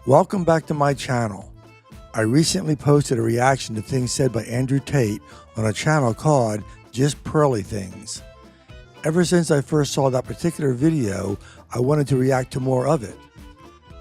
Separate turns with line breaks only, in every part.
Welcome back to my channel. I recently posted a reaction to things said by Andrew Tate on a channel called Just Pearly Things. Ever since I first saw that particular video, I wanted to react to more of it.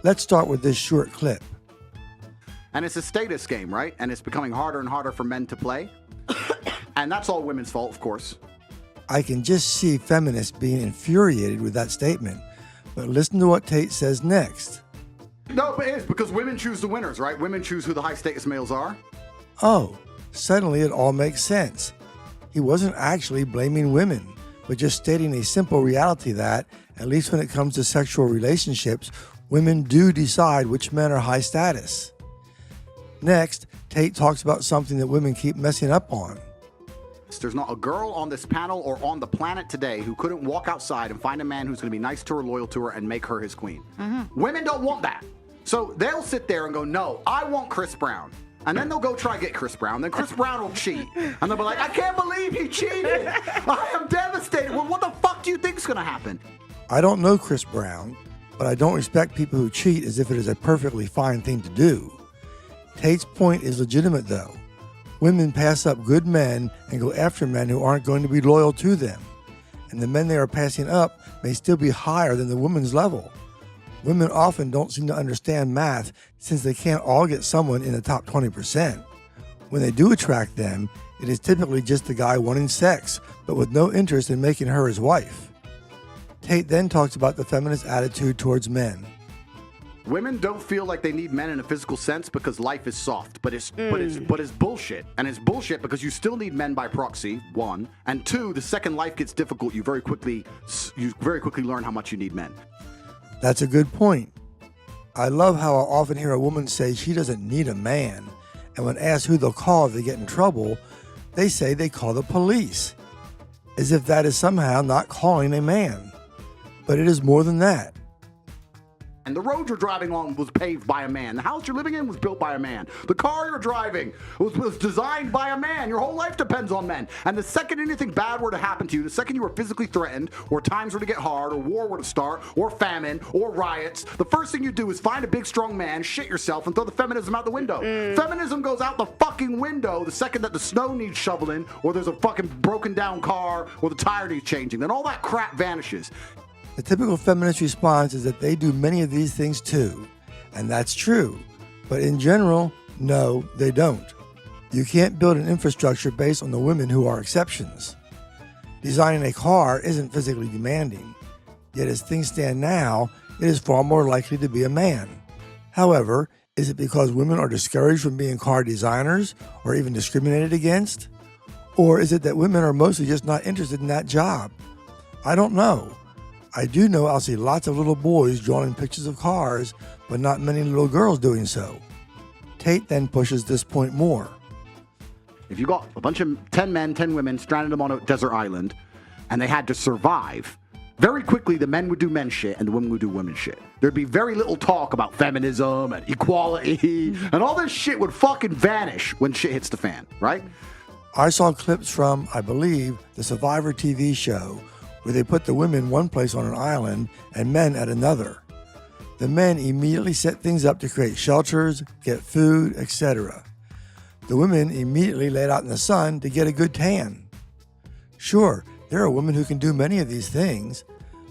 Let's start with this short clip.
And it's a status game, right? And it's becoming harder and harder for men to play. And that's all women's fault, of course.
I can just see feminists being infuriated with that statement. But listen to what Tate says next.
No, but it is because women choose the winners, right? Women choose who the high status males are.
Oh, suddenly it all makes sense. He wasn't actually blaming women, but just stating a simple reality that, at least when it comes to sexual relationships, women do decide which men are high status. Next, Tate talks about something that women keep messing up on.
There's not a girl on this panel or on the planet today who couldn't walk outside and find a man who's going to be nice to her, loyal to her, and make her his queen. Women don't want that. So they'll sit there and go, no, I want Chris Brown. And then they'll go try to get Chris Brown. Then Chris Brown will cheat. And they'll be like, I can't believe he cheated. I am devastated. Well, what the fuck do you think's going to happen?
I don't know Chris Brown, but I don't respect people who cheat as if it is a perfectly fine thing to do. Tate's point is legitimate, though. Women pass up good men and go after men who aren't going to be loyal to them. And the men they are passing up may still be higher than the woman's level. Women often don't seem to understand math since they can't all get someone in the top 20%. When they do attract them, it is typically just the guy wanting sex, but with no interest in making her his wife. Tate then talks about the feminist attitude towards men.
Women don't feel like they need men in a physical sense because life is soft, but it's bullshit. And it's bullshit because you still need men by proxy, one, and two, the second life gets difficult, you very quickly learn how much you need men.
That's a good point. I love how I often hear a woman say she doesn't need a man, and when asked who they'll call if they get in trouble, they say they call the police, as if that is somehow not calling a man. But it is more than that.
And the road you're driving on was paved by a man. The house you're living in was built by a man. The car you're driving was designed by a man. Your whole life depends on men. And the second anything bad were to happen to you, the second you were physically threatened, or times were to get hard, or war were to start, or famine, or riots, the first thing you do is find a big strong man, shit yourself, and throw the feminism out the window. Feminism goes out the fucking window the second that the snow needs shoveling, or there's a fucking broken down car, or the tire needs changing. Then all that crap vanishes.
The typical feminist response is that they do many of these things too, and that's true. But in general, no, they don't. You can't build an infrastructure based on the women who are exceptions. Designing a car isn't physically demanding, yet as things stand now, it is far more likely to be a man. However, is it because women are discouraged from being car designers or even discriminated against? Or is it that women are mostly just not interested in that job? I don't know. I do know I'll see lots of little boys drawing pictures of cars, but not many little girls doing so. Tate then pushes this point more.
If you got a bunch of 10 men, 10 women, stranded them on a desert island, and they had to survive, very quickly the men would do men shit and the women would do women shit. There'd be very little talk about feminism and equality, and all this shit would fucking vanish when shit hits the fan, right?
I saw clips from, I believe, the Survivor TV show, where they put the women one place on an island and men at another. The men immediately set things up to create shelters, get food, etc. The women immediately laid out in the sun to get a good tan. Sure, there are women who can do many of these things.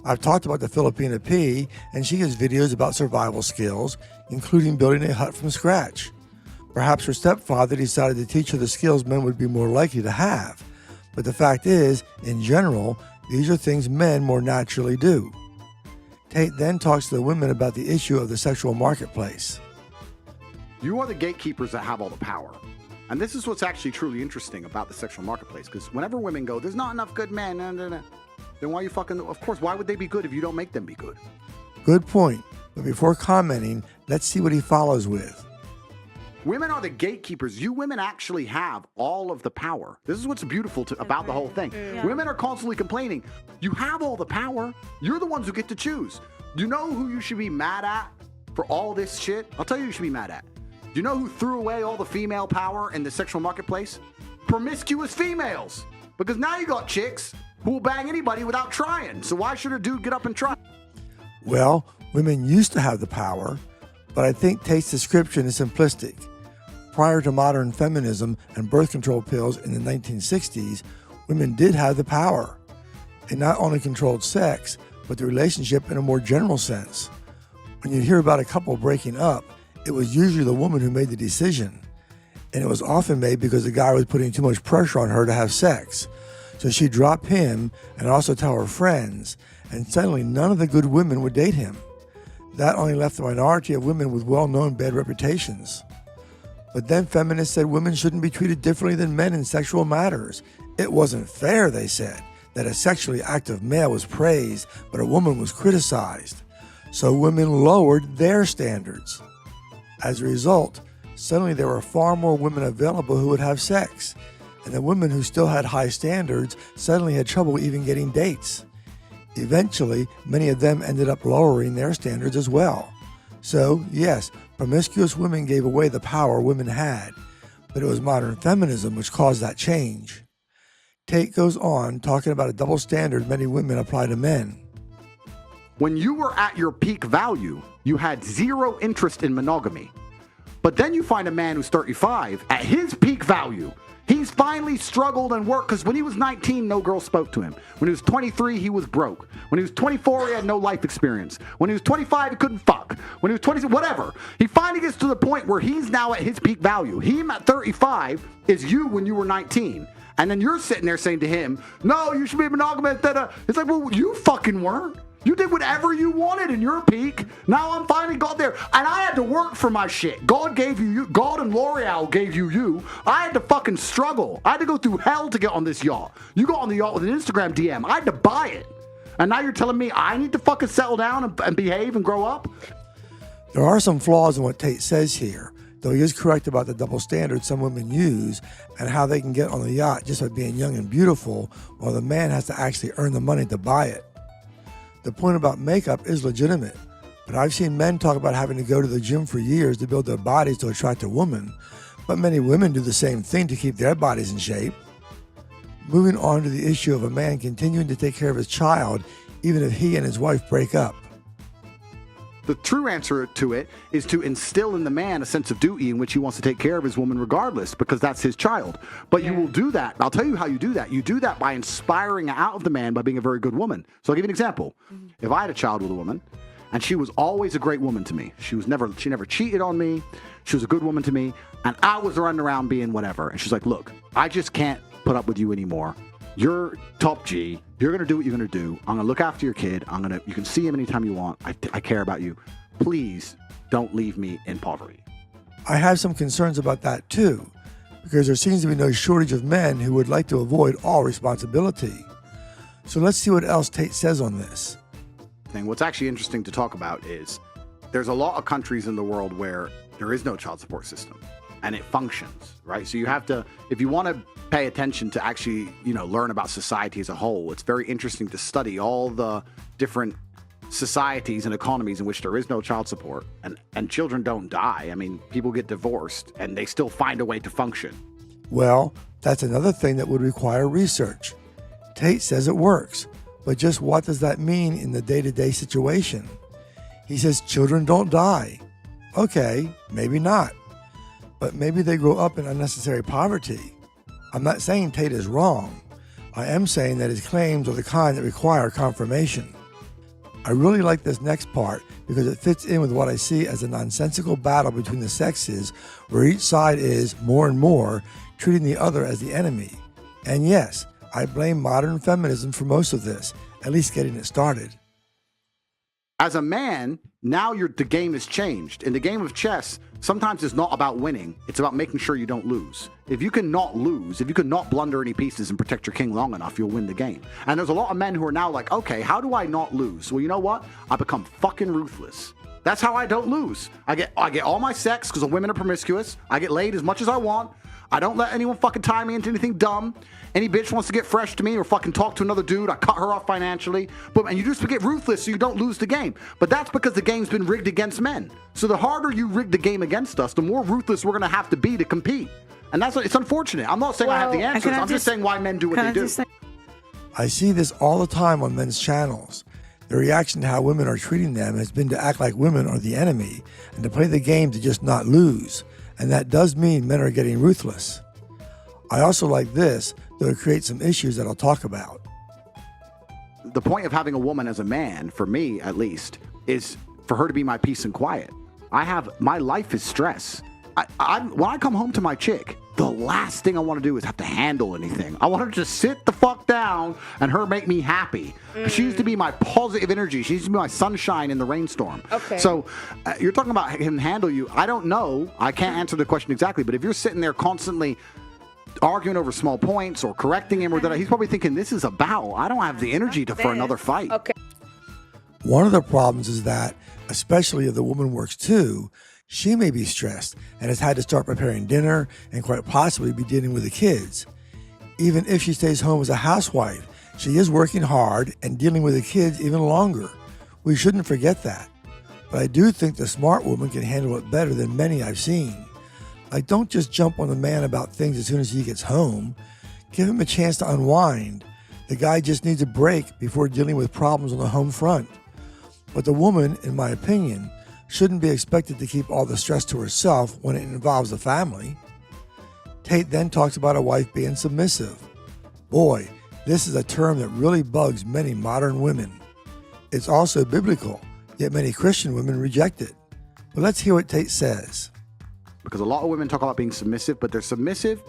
I've talked about the Filipina P, and she has videos about survival skills, including building a hut from scratch. Perhaps her stepfather decided to teach her the skills men would be more likely to have. But the fact is, in general, these are things men more naturally do. Tate then talks to the women about the issue of the sexual marketplace.
You are the gatekeepers that have all the power. And this is what's actually truly interesting about the sexual marketplace, because whenever women go, there's not enough good men, then why are you fucking, of course, why would they be good if you don't make them be good?
Good point, but before commenting, let's see what he follows with.
Women are the gatekeepers. You women actually have all of the power. This is what's beautiful about the whole thing. Yeah. Women are constantly complaining. You have all the power. You're the ones who get to choose. You know who you should be mad at for all this shit? I'll tell you who you should be mad at. You know who threw away all the female power in the sexual marketplace? Promiscuous females. Because now you got chicks who will bang anybody without trying. So why should a dude get up and try?
Well, women used to have the power, But I think Tate's description is simplistic. Prior to modern feminism and birth control pills in the 1960s, women did have the power. It not only controlled sex, but the relationship in a more general sense. When you hear about a couple breaking up, it was usually the woman who made the decision. And it was often made because the guy was putting too much pressure on her to have sex. So she'd drop him and also tell her friends, and suddenly none of the good women would date him. That only left a minority of women with well-known bad reputations. But then feminists said women shouldn't be treated differently than men in sexual matters. It wasn't fair, they said, that a sexually active male was praised, but a woman was criticized. So women lowered their standards. As a result, suddenly there were far more women available who would have sex, and the women who still had high standards suddenly had trouble even getting dates. Eventually, many of them ended up lowering their standards as well. So, yes, promiscuous women gave away the power women had, but it was modern feminism which caused that change. Tate goes on talking about a double standard many women apply to men.
When you were at your peak value, you had zero interest in monogamy. But then you find a man who's 35 at his peak value. He's finally struggled and worked because when he was 19, no girl spoke to him. When he was 23, he was broke. When he was 24, he had no life experience. When he was 25, he couldn't fuck. When he was 20, whatever. He finally gets to the point where he's now at his peak value. Him at 35 is you when you were 19. And then you're sitting there saying to him, no, you should be monogamous. It's like, well, you fucking weren't. You did whatever you wanted in your peak. Now I'm finally got there. And I had to work for my shit. God gave you. God and L'Oreal gave you. I had to fucking struggle. I had to go through hell to get on this yacht. You got on the yacht with an Instagram DM. I had to buy it. And now you're telling me I need to fucking settle down and behave and grow up?
There are some flaws in what Tate says here, though he is correct about the double standards some women use and how they can get on the yacht just by being young and beautiful, while the man has to actually earn the money to buy it. The point about makeup is legitimate, but I've seen men talk about having to go to the gym for years to build their bodies to attract a woman, but many women do the same thing to keep their bodies in shape. Moving on to the issue of a man continuing to take care of his child even if he and his wife break up.
The true answer to it is to instill in the man a sense of duty in which he wants to take care of his woman regardless, because that's his child. But you will do that. I'll tell you how you do that. You do that by inspiring out of the man by being a very good woman. So I'll give you an example. If I had a child with a woman and she was always a great woman to me, she never cheated on me, she was a good woman to me, and I was running around being whatever, and she's like, look, I just can't put up with you anymore. You're top G. You're going to do what you're going to do. I'm going to look after your kid. You can see him anytime you want. I care about you. Please don't leave me in poverty.
I have some concerns about that too, because there seems to be no shortage of men who would like to avoid all responsibility. So let's see what else Tate says on this.
What's actually interesting to talk about is there's a lot of countries in the world where there is no child support system and it functions, right? So you have to, if you want to pay attention to actually, learn about society as a whole, it's very interesting to study all the different societies and economies in which there is no child support and children don't die. I mean, people get divorced and they still find a way to function.
Well, that's another thing that would require research. Tate says it works, but just what does that mean in the day-to-day situation? He says children don't die. Okay, maybe not. But maybe they grow up in unnecessary poverty. I'm not saying Tate is wrong. I am saying that his claims are the kind that require confirmation. I really like this next part because it fits in with what I see as a nonsensical battle between the sexes where each side is, more and more, treating the other as the enemy. And yes, I blame modern feminism for most of this, at least getting it started.
As a man, now the game has changed. In the game of chess, sometimes it's not about winning. It's about making sure you don't lose. If you can not lose, if you can not blunder any pieces and protect your king long enough, you'll win the game. And there's a lot of men who are now like, okay, how do I not lose? Well, you know what? I become fucking ruthless. That's how I don't lose. I get all my sex because the women are promiscuous. I get laid as much as I want. I don't let anyone fucking tie me into anything dumb. Any bitch wants to get fresh to me or fucking talk to another dude, I cut her off financially. And you just get ruthless so you don't lose the game. But that's because the game's been rigged against men. So the harder you rig the game against us, the more ruthless we're going to have to be to compete. And it's unfortunate. I'm not saying I have the answers. I'm just saying why men do what they do.
I see this all the time on men's channels. The reaction to how women are treating them has been to act like women are the enemy and to play the game to just not lose. And that does mean men are getting ruthless. I also like this, though it creates some issues that I'll talk about.
The point of having a woman as a man, for me at least, is for her to be my peace and quiet. My life is stress. When I come home to my chick, the last thing I want to do is have to handle anything. I want her to just sit the fuck down and her make me happy. She used to be my positive energy. She used to be my sunshine in the rainstorm.
Okay.
So you're talking about him handle you. I don't know. I can't answer the question exactly. But if you're sitting there constantly arguing over small points or correcting him or that, he's probably thinking, this is a battle. I don't have the energy for another fight.
Okay.
One of the problems is that, especially if the woman works too, she may be stressed and has had to start preparing dinner and quite possibly be dealing with the kids. Even if she stays home as a housewife, she is working hard and dealing with the kids even longer. We shouldn't forget that. But I do think the smart woman can handle it better than many I've seen. Like, don't just jump on the man about things as soon as he gets home. Give him a chance to unwind. The guy just needs a break before dealing with problems on the home front. But the woman, in my opinion, shouldn't be expected to keep all the stress to herself when it involves the family. Tate then talks about a wife being submissive. Boy, this is a term that really bugs many modern women. It's also biblical, yet many Christian women reject it. But let's hear what Tate says.
Because a lot of women talk about being submissive, but they're submissive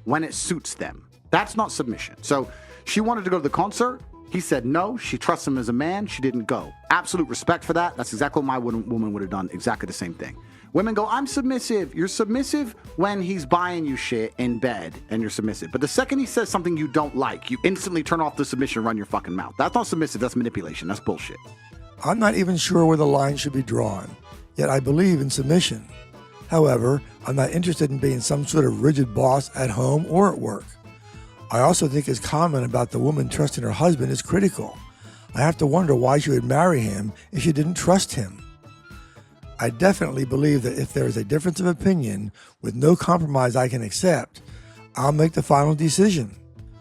when it suits them. That's not submission. So she wanted to go to the concert. He said no. She trusts him as a man. She didn't go. Absolute respect for that. That's exactly what my woman would have done. Exactly the same thing. Women go, I'm submissive. You're submissive when he's buying you shit in bed and you're submissive. But the second he says something you don't like, you instantly turn off the submission and run your fucking mouth. That's not submissive. That's manipulation. That's bullshit.
I'm not even sure where the line should be drawn, yet I believe in submission. However, I'm not interested in being some sort of rigid boss at home or at work. I also think his comment about the woman trusting her husband is critical. I have to wonder why she would marry him if she didn't trust him. I definitely believe that if there is a difference of opinion with no compromise I can accept, I'll make the final decision.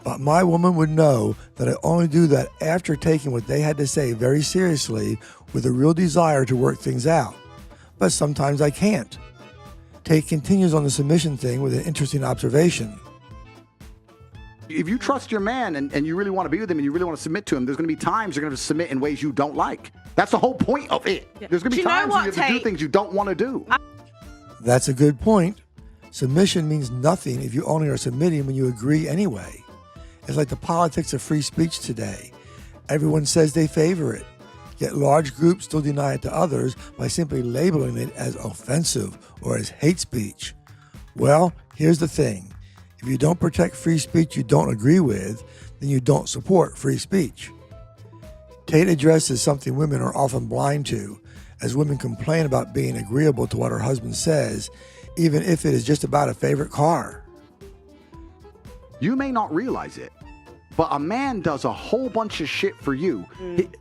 But my woman would know that I only do that after taking what they had to say very seriously with a real desire to work things out. But sometimes I can't. Tate continues on the submission thing with an interesting observation.
If you trust your man and you really want to be with him and you really want to submit to him, there's going to be times you're going to submit in ways you don't like. That's the whole point of it. Yeah. There's going to be times where you have to do things you don't want to do.
That's a good point. Submission means nothing if you only are submitting when you agree anyway. It's like the politics of free speech today. Everyone says they favor it, yet large groups still deny it to others by simply labeling it as offensive or as hate speech. Well, here's the thing. If you don't protect free speech you don't agree with, then you don't support free speech. Tate addresses something women are often blind to, as women complain about being agreeable to what her husband says, even if it is just about a favorite car.
You may not realize it, but a man does a whole bunch of shit for you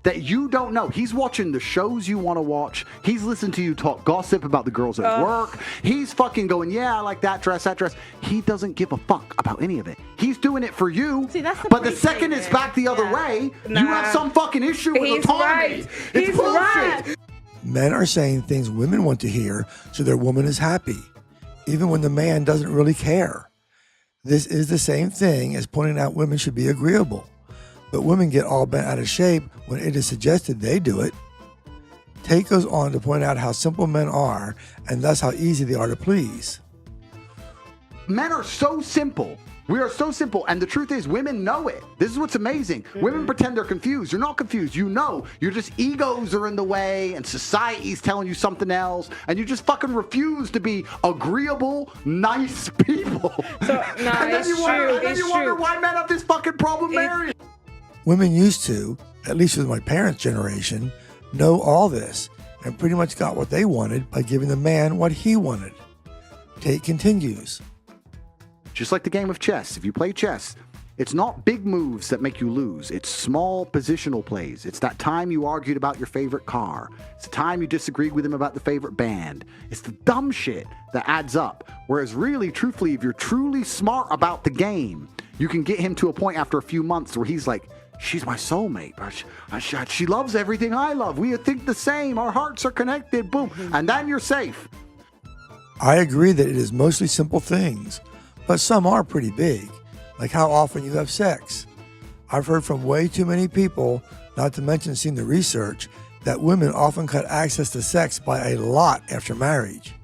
that you don't know. He's watching the shows you want to watch. He's listening to you talk gossip about the girls at work. He's fucking going, yeah, I like that dress, that dress. He doesn't give a fuck about any of it. He's doing it for you.
See, that's
but the second it's back the other way, you have some fucking issue with autonomy.
Right.
It's bullshit.
Right.
Men are saying things women want to hear so their woman is happy, even when the man doesn't really care. This is the same thing as pointing out women should be agreeable, but women get all bent out of shape when it is suggested they do it. Tate goes on to point out how simple men are and thus how easy they are to please.
Men are so simple. We are so simple, and the truth is, women know it. This is what's amazing. Women pretend they're confused. You're not confused. You know. You're just egos are in the way, and society's telling you something else, and you just fucking refuse to be agreeable, nice people.
So, no,
and then
it's
you
true.
wonder, and then
It's
you wonder
true.
why men have this fucking problem marrying.
Women used to, at least with my parents' generation, know all this and pretty much got what they wanted by giving the man what he wanted. Tate continues.
Just like the game of chess, if you play chess, it's not big moves that make you lose. It's small positional plays. It's that time you argued about your favorite car. It's the time you disagreed with him about the favorite band. It's the dumb shit that adds up. Whereas really, truthfully, if you're truly smart about the game, you can get him to a point after a few months where he's like, she's my soulmate. She loves everything I love. We think the same. Our hearts are connected. Boom. And then you're safe.
I agree that it is mostly simple things, but some are pretty big, like how often you have sex. I've heard from way too many people, not to mention seen the research, that women often cut access to sex by a lot after marriage.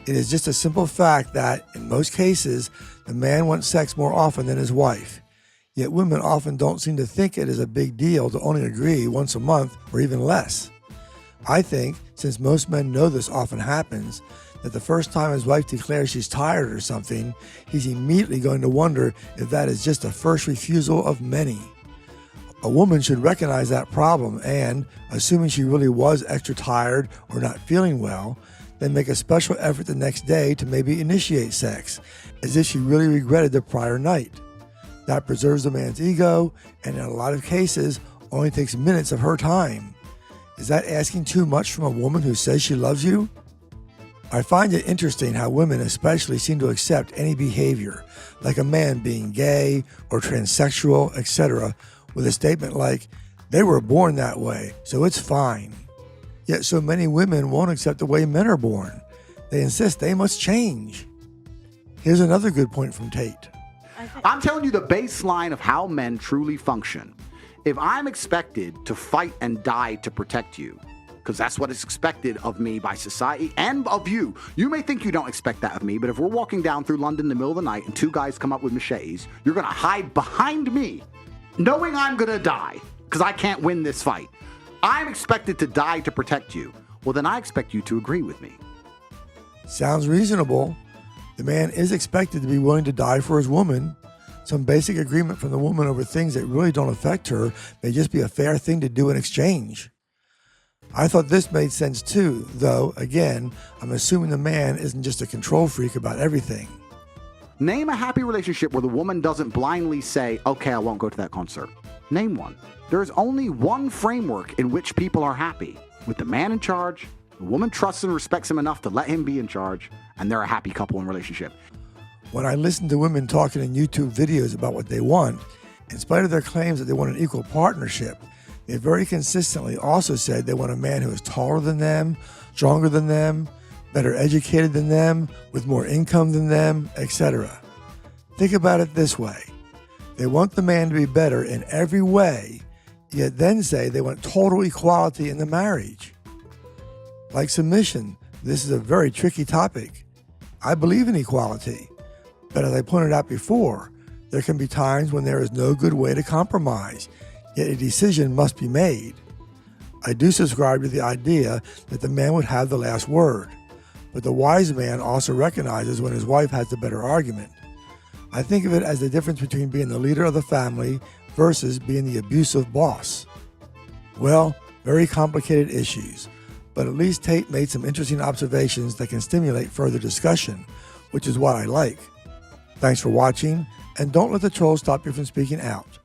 It is just a simple fact that, in most cases, the man wants sex more often than his wife. Yet women often don't seem to think it is a big deal to only agree once a month or even less. I think, since most men know this often happens, that the first time his wife declares she's tired or something, he's immediately going to wonder if that is just a first refusal of many. A woman should recognize that problem and, assuming she really was extra tired or not feeling well, then make a special effort the next day to maybe initiate sex, as if she really regretted the prior night. That preserves the man's ego and, in a lot of cases, only takes minutes of her time. Is that asking too much from a woman who says she loves you? I find it interesting how women especially seem to accept any behavior, like a man being gay or transsexual, etc., with a statement like, they were born that way, so it's fine. Yet so many women won't accept the way men are born. They insist they must change. Here's another good point from Tate.
I'm telling you the baseline of how men truly function. If I'm expected to fight and die to protect you, because that's what is expected of me by society and of you. You may think you don't expect that of me, but if we're walking down through London in the middle of the night and two guys come up with machetes, you're going to hide behind me, knowing I'm going to die, because I can't win this fight. I'm expected to die to protect you. Well, then I expect you to agree with me.
Sounds reasonable. The man is expected to be willing to die for his woman. Some basic agreement from the woman over things that really don't affect her may just be a fair thing to do in exchange. I thought this made sense too, though, again, I'm assuming the man isn't just a control freak about everything.
Name a happy relationship where the woman doesn't blindly say, okay, I won't go to that concert. Name one. There is only one framework in which people are happy, with the man in charge, the woman trusts and respects him enough to let him be in charge, and they're a happy couple in relationship.
When I listen to women talking in YouTube videos about what they want, in spite of their claims that they want an equal partnership, they very consistently also said they want a man who is taller than them, stronger than them, better educated than them, with more income than them, etc. Think about it this way. They want the man to be better in every way, yet then say they want total equality in the marriage. Like submission, this is a very tricky topic. I believe in equality, but as I pointed out before, there can be times when there is no good way to compromise, yet a decision must be made. I do subscribe to the idea that the man would have the last word, but the wise man also recognizes when his wife has the better argument. I think of it as the difference between being the leader of the family versus being the abusive boss. Well, very complicated issues, but at least Tate made some interesting observations that can stimulate further discussion, which is what I like. Thanks for watching, and don't let the trolls stop you from speaking out.